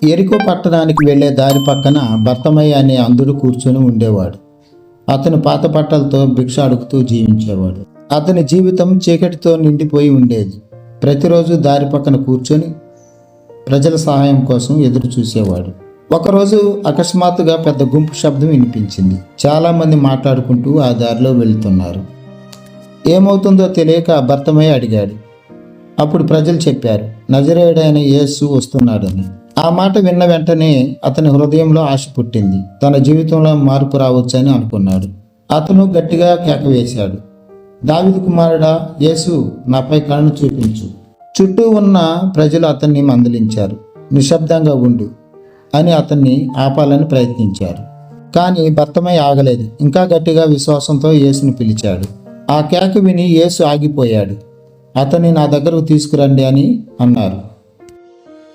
ఎరికో పట్టణానికి వెళ్లే దారి పక్కన బర్తమయ్య అనే అంధుడు కూర్చొని ఉండేవాడు. అతను పాత బట్టలతో భిక్ష అడుగుతూ జీవించేవాడు. అతని జీవితం చీకటితో నిండిపోయి ఉండేది. ప్రతిరోజు దారి పక్కన కూర్చొని ప్రజల సహాయం కోసం ఎదురు చూసేవాడు. ఒకరోజు అకస్మాత్తుగా పెద్ద గుంపు శబ్దం వినిపించింది. చాలామంది మాట్లాడుకుంటూ ఆ దారిలో వెళుతున్నారు. ఏమవుతుందో తెలియక బర్తమయ్య అడిగాడు. అప్పుడు ప్రజలు చెప్పారు, నజరేయుడైన యేసు వస్తున్నాడని. ఆ మాట విన్న వెంటనే అతని హృదయంలో ఆశ పుట్టింది. తన జీవితంలో మార్పు రావచ్చని అనుకున్నాడు. అతను గట్టిగా కేక వేశాడు, దావీదు కుమారుడా యేసు, నాపై కరుణ చూపించు. చుట్టూ ఉన్న ప్రజలు అతన్ని మందలించారు. నిశ్శబ్దంగా ఉండు అని అతన్ని ఆపాలని ప్రయత్నించారు. కానీ బర్తమయ్య ఆగలేదు. ఇంకా గట్టిగా విశ్వాసంతో యేసుని పిలిచాడు. ఆ కేక విని యేసు ఆగిపోయాడు. అతన్ని నా దగ్గరకు తీసుకురండి అని అన్నారు.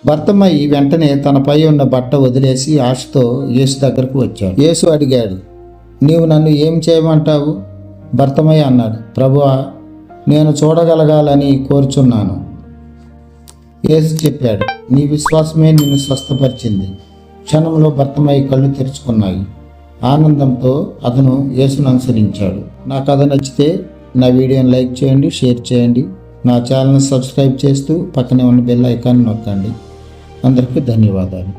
బర్తమయ్య వెంటనే తనపై ఉన్న బట్ట వదిలేసి ఆశతో యేసు దగ్గరకు వచ్చాడు. యేసు అడిగాడు, నీవు నన్ను ఏం చేయమంటావు? బర్తమయ్య అన్నాడు, ప్రభువా, నేను చూడగలగాలని కోరుచున్నాను. యేసు చెప్పాడు, నీ విశ్వాసమే నిన్ను స్వస్థపరిచింది. క్షణంలో బర్తమయ్య కళ్ళు తెరుచుకున్నాయి. ఆనందంతో అతను యేసును అనుసరించాడు. నా కథ నచ్చితే నా వీడియోని లైక్ చేయండి, షేర్ చేయండి. నా ఛానల్ని సబ్స్క్రైబ్ చేస్తూ పక్కనే ఉన్న బెల్ ఐకాన్ నొక్కండి. అందరికీ ధన్యవాదాలు.